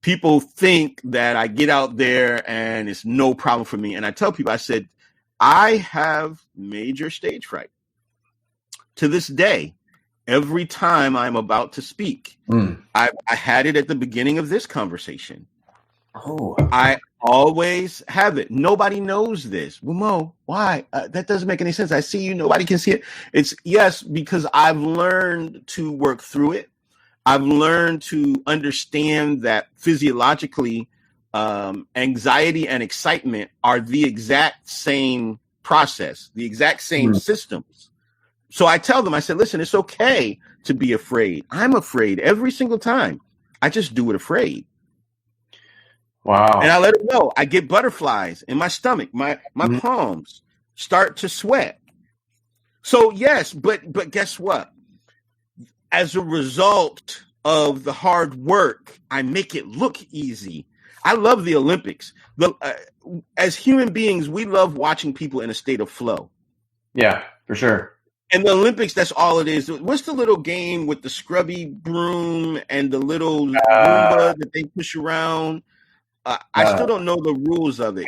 people think that I get out there and it's no problem for me. And I tell people, I said, I have major stage fright to this day. Every time I'm about to speak, I had it at the beginning of this conversation.
Oh,
I always have it. Nobody knows this. Well, Mo, why? That doesn't make any sense. I see you. Nobody can see it. It's yes, because I've learned to work through it. I've learned to understand that physiologically, anxiety and excitement are the exact same process, the exact same systems. So I tell them, I said, listen, it's okay to be afraid. I'm afraid every single time. I just do it afraid.
Wow.
And I let them know. I get butterflies in my stomach. My palms start to sweat. So yes, but guess what? As a result of the hard work, I make it look easy. I love the Olympics. As human beings, we love watching people in a state of flow.
Yeah, for sure.
And the Olympics, that's all it is. What's the little game with the scrubby broom and the little Roomba that they push around? I still don't know the rules of it.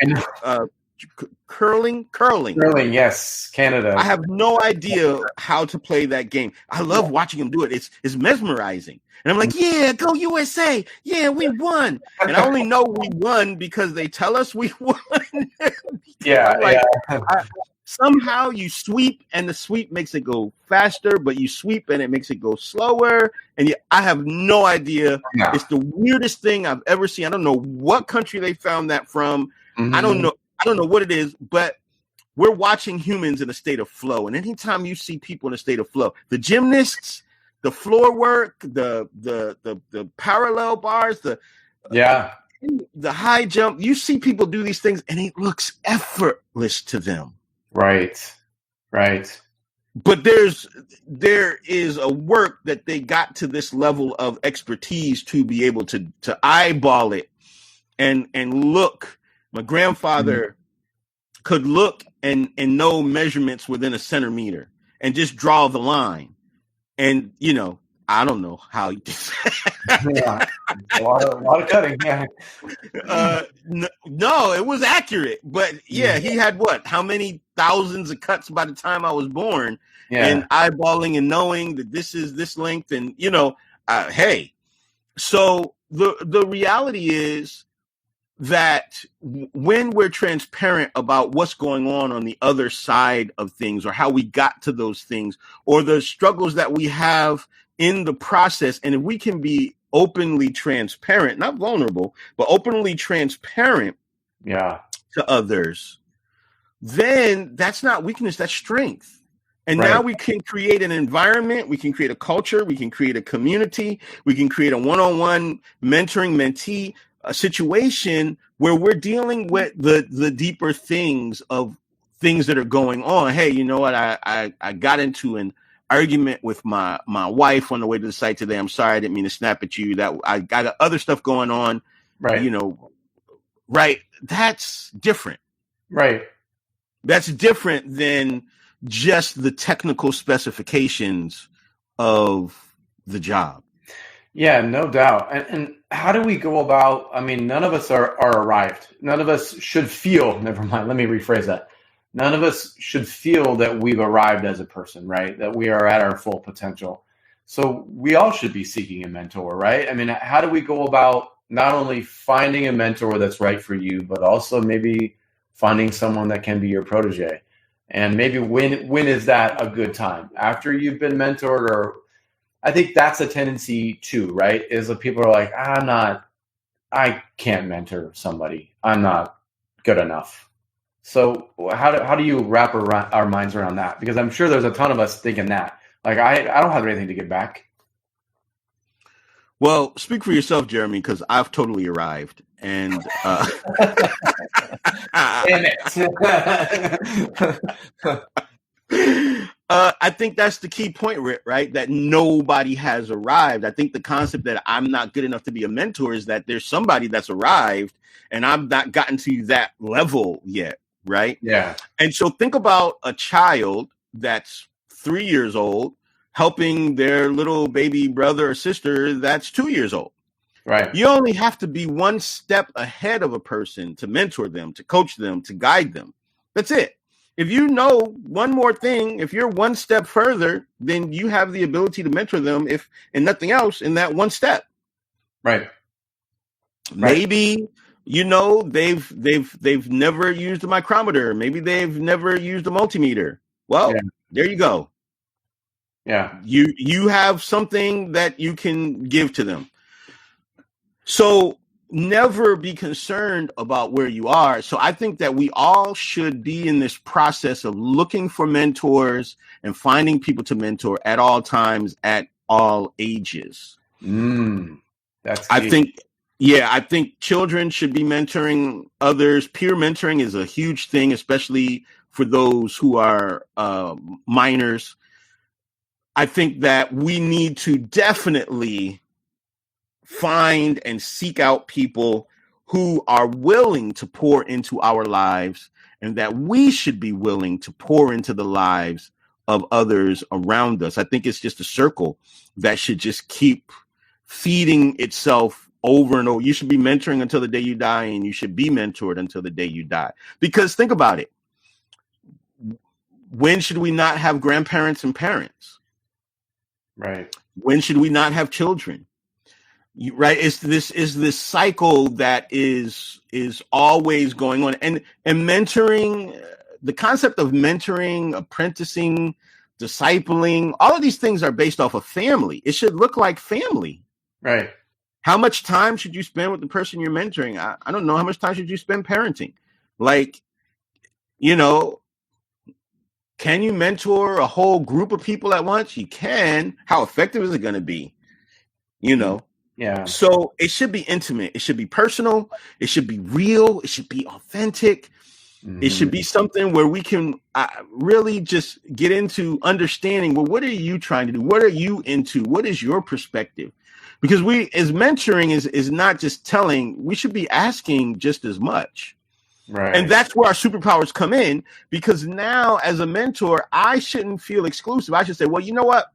Curling.
Curling, yes, Canada.
I have no idea how to play that game. I love watching them do it. It's mesmerizing. And I'm like, yeah, go USA. Yeah, we won. And I only know we won because they tell us we won. Somehow you sweep and the sweep makes it go faster, but you sweep and it makes it go slower. And I have no idea. No. It's the weirdest thing I've ever seen. I don't know what country they found that from. Mm-hmm. I don't know what it is, but we're watching humans in a state of flow. And anytime you see people in a state of flow, the gymnasts, the floor work, the parallel bars, the high jump, you see people do these things and it looks effortless to them.
Right.
But there is a work that they got to this level of expertise to be able to eyeball it and look. My grandfather could look and know measurements within a centimeter and just draw the line. And, I don't know how you do that.
A lot of cutting. Yeah.
No, it was accurate. But yeah, he had what? How many thousands of cuts by the time I was born? Yeah. And eyeballing and knowing that this is this length. And, hey, so the reality is that when we're transparent about what's going on the other side of things, or how we got to those things, or the struggles that we have in the process, and if we can be openly transparent, not vulnerable, but openly transparent to others, then that's not weakness, that's strength. And now we can create an environment, we can create a culture, we can create a community, we can create a one-on-one mentoring mentee a situation where we're dealing with the deeper things of things that are going on. Hey, you know what? I got into an argument with my wife on the way to the site today. I'm sorry, I didn't mean to snap at you. That I got other stuff going on.
Right.
You know, right. That's different.
Right.
That's different than just the technical specifications of the job.
Yeah, no doubt. And how do we go about, I mean, none of us are arrived. None of us should feel, never mind, let me rephrase that. None of us should feel that we've arrived as a person, right? That we are at our full potential. So we all should be seeking a mentor, right? I mean, how do we go about not only finding a mentor that's right for you, but also maybe finding someone that can be your protege? And maybe when is that a good time? After you've been mentored, or I think that's a tendency too, right? Is that people are like, I can't mentor somebody. I'm not good enough. So how do you wrap our minds around that? Because I'm sure there's a ton of us thinking that. Like, I don't have anything to give back.
Well, speak for yourself, Jeremy, because I've totally arrived. And
damn it.
I think that's the key point, right? That nobody has arrived. I think the concept that I'm not good enough to be a mentor is that there's somebody that's arrived and I've not gotten to that level yet, right?
Yeah.
And so think about a child that's 3 years old helping their little baby brother or sister that's 2 years old.
Right.
You only have to be one step ahead of a person to mentor them, to coach them, to guide them. That's it. If you know one more thing, if you're one step further, then you have the ability to mentor them, if and nothing else, in that one step.
Right.
Maybe, you know, they've never used a micrometer. Maybe they've never used a multimeter. Well, there you go.
Yeah.
You have something that you can give to them. So never be concerned about where you are. So I think that we all should be in this process of looking for mentors and finding people to mentor at all times, at all ages.
That's key.
I think children should be mentoring others. Peer mentoring is a huge thing, especially for those who are minors. I think that we need to definitely find and seek out people who are willing to pour into our lives, and that we should be willing to pour into the lives of others around us. I think it's just a circle that should just keep feeding itself over and over. You should be mentoring until the day you die, and you should be mentored until the day you die. Because think about it. When should we not have grandparents and parents?
Right.
When should we not have children? Right. It's this cycle that is always going on. And mentoring, the concept of mentoring, apprenticing, discipling, all of these things are based off of family. It should look like family.
Right.
How much time should you spend with the person you're mentoring? I don't know. How much time should you spend parenting? Like, you know, can you mentor a whole group of people at once? You can. How effective is it going to be? You know?
Yeah.
So it should be intimate. It should be personal. It should be real. It should be authentic. It should be something where we can really just get into understanding, well, what are you trying to do? What are you into? What is your perspective? Because as mentoring is not just telling, we should be asking just as much.
Right.
And that's where our superpowers come in, because now as a mentor, I shouldn't feel exclusive. I should say, well, you know what?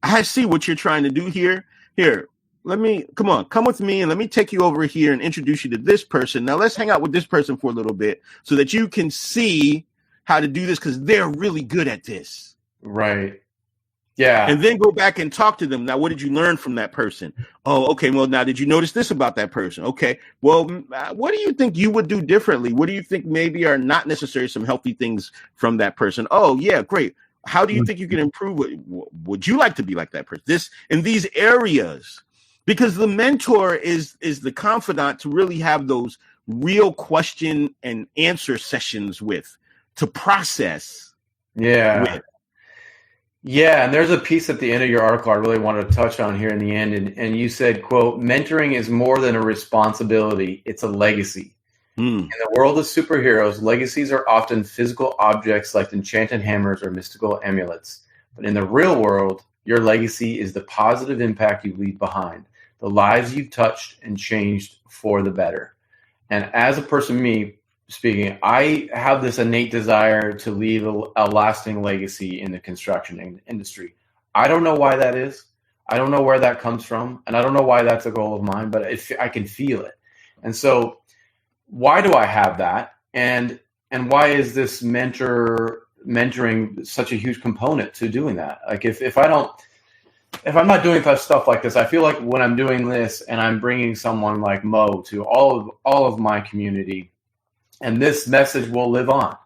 I see what you're trying to do here. Here, come with me and let me take you over here and introduce you to this person. Now let's hang out with this person for a little bit so that you can see how to do this, because they're really good at this.
Right. Yeah.
And then go back and talk to them. Now, what did you learn from that person? Oh, okay. Well, now, did you notice this about that person? Okay. Well, what do you think you would do differently? What do you think maybe are not necessarily some healthy things from that person? Oh, yeah, great. How do you think you can improve it? Would you like to be like that person? This in these areas, because the mentor is the confidant to really have those real question and answer sessions with, to process.
Yeah.
With.
Yeah, and there's a piece at the end of your article I really wanted to touch on here in the end. And you said, quote, mentoring is more than a responsibility, it's a legacy. In the world of superheroes, legacies are often physical objects like enchanted hammers or mystical amulets. But in the real world, your legacy is the positive impact you leave behind, the lives you've touched and changed for the better. And as a person, me speaking, I have this innate desire to leave a lasting legacy in the construction industry. I don't know why that is. I don't know where that comes from. And I don't know why that's a goal of mine, but I can feel it. And so why do I have that? And why is this mentoring such a huge component to doing that? Like if I'm not doing stuff like this, I feel like when I'm doing this and I'm bringing someone like Mo to all of my community, and this message will live on,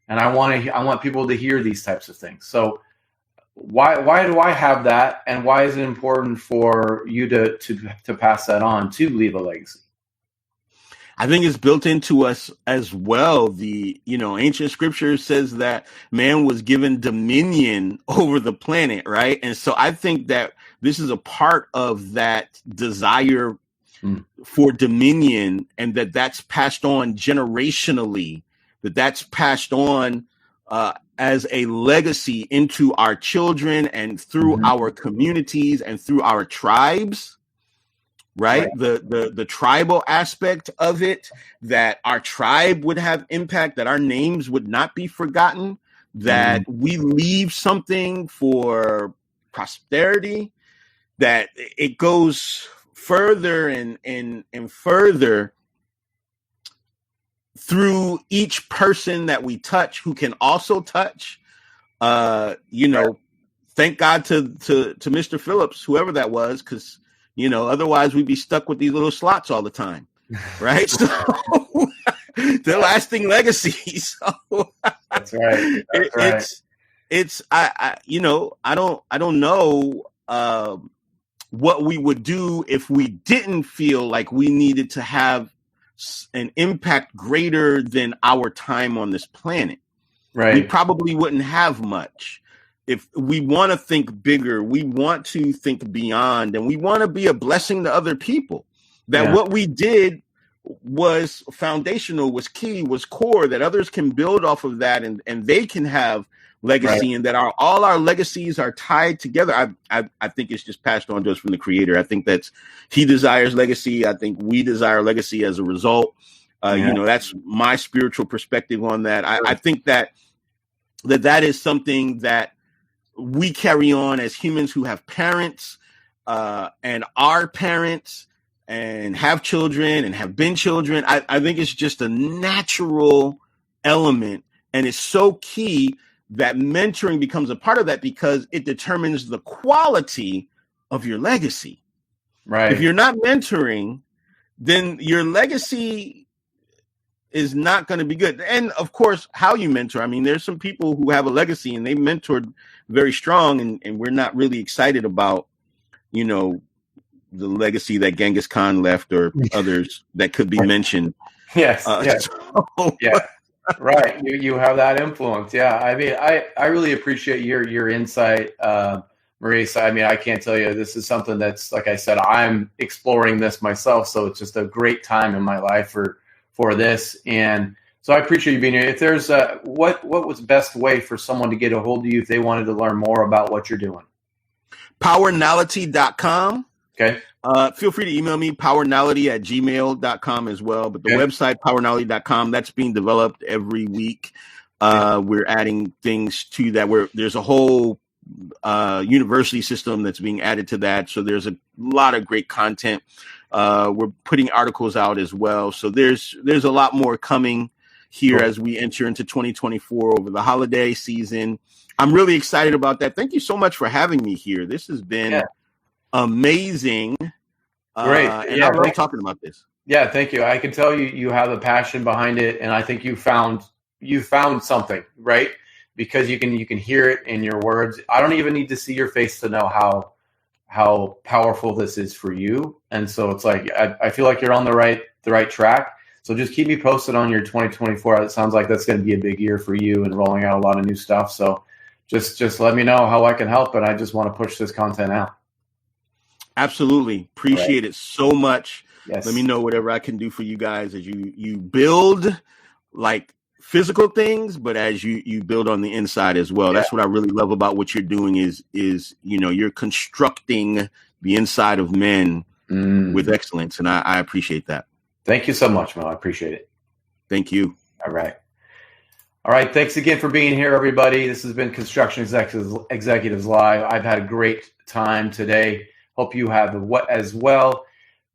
and I want people to hear these types of things. So why do I have that, and why is it important for you to pass that on, to leave a legacy?
I think it's built into us as well. The ancient scripture says that man was given dominion over the planet, right? And so I think that this is a part of that desire for dominion, and that's passed on generationally, that's passed on as a legacy into our children and through our communities and through our tribes. Right. The tribal aspect of it, that our tribe would have impact, that our names would not be forgotten, that we leave something for posterity, that it goes further and further through each person that we touch, who can also touch. Thank God to Mr. Phillips, whoever that was, because otherwise we'd be stuck with these little slots all the time, right? So they're lasting legacies. So,
that's right.
I don't know what we would do if we didn't feel like we needed to have an impact greater than our time on this planet.
Right.
We probably wouldn't have much. If we want to think bigger, we want to think beyond, and we want to be a blessing to other people, that what we did was foundational, was key, was core, that others can build off of that, and they can have legacy, and that all our legacies are tied together. I think it's just passed on to us from the Creator. I think He desires legacy. I think we desire legacy as a result. That's my spiritual perspective on that. I think that is something that we carry on as humans who have parents and are parents and have children and have been children. I think it's just a natural element, and it's so key that mentoring becomes a part of that, because it determines the quality of your legacy.
Right.
If you're not mentoring, then your legacy is not going to be good. And of course, how you mentor. I mean, there's some people who have a legacy and they mentored very strong, and we're not really excited about, the legacy that Genghis Khan left, or others that could be mentioned.
Yes. Yeah. Right. You have that influence. Yeah. I mean, I really appreciate your insight, Maurice. I mean, I can't tell you, this is something that's, like I said, I'm exploring this myself. So it's just a great time in my life for this. And so I appreciate you being here. If there's what was the best way for someone to get a hold of you if they wanted to learn more about what you're doing?
Powernality.com.
Okay.
Feel free to email me, powernality@gmail.com as well. But the website, powernality.com, that's being developed every week. We're adding things to that, where there's a whole university system that's being added to that. So there's a lot of great content. We're putting articles out as well. So there's a lot more coming here as we enter into 2024 over the holiday season. I'm really excited about that. Thank you so much for having me here. This has been amazing.
Great.
And I love talking about this.
Yeah, thank you. I can tell you have a passion behind it, and I think you found something, right? Because you can hear it in your words. I don't even need to see your face to know how powerful this is for you. And so it's like I feel like you're on the right track. So just keep me posted on your 2024. It sounds like that's going to be a big year for you and rolling out a lot of new stuff. So just let me know how I can help, and I just want to push this content out.
Absolutely. Appreciate it so much.
Yes.
Let me know whatever I can do for you guys as you build like physical things, but as you build on the inside as well. That's what I really love about what you're doing is you're constructing the inside of men with excellence. And I appreciate that.
Thank you so much, Mo. I appreciate it.
Thank you.
All right. Thanks again for being here, everybody. This has been Construction Executives Live. I've had a great time today. Hope you have as well.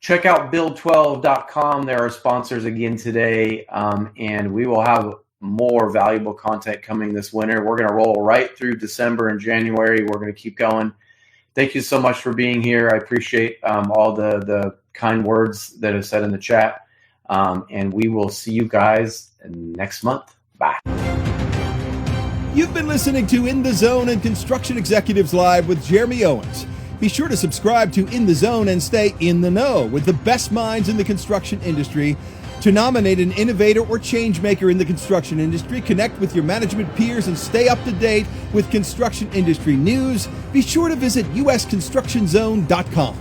Check out build12.com. There are sponsors again today, and we will have more valuable content coming this winter. We're going to roll right through December and January. We're going to keep going. Thank you so much for being here. I appreciate all the kind words that are said in the chat, and we will see you guys next month. Bye.
You've been listening to In the Zone and Construction Executives Live with Jeremy Owens. Be sure to subscribe to In the Zone and stay in the know with the best minds in the construction industry. To nominate an innovator or change maker in the construction industry, connect with your management peers and stay up to date with construction industry news. Be sure to visit usconstructionzone.com.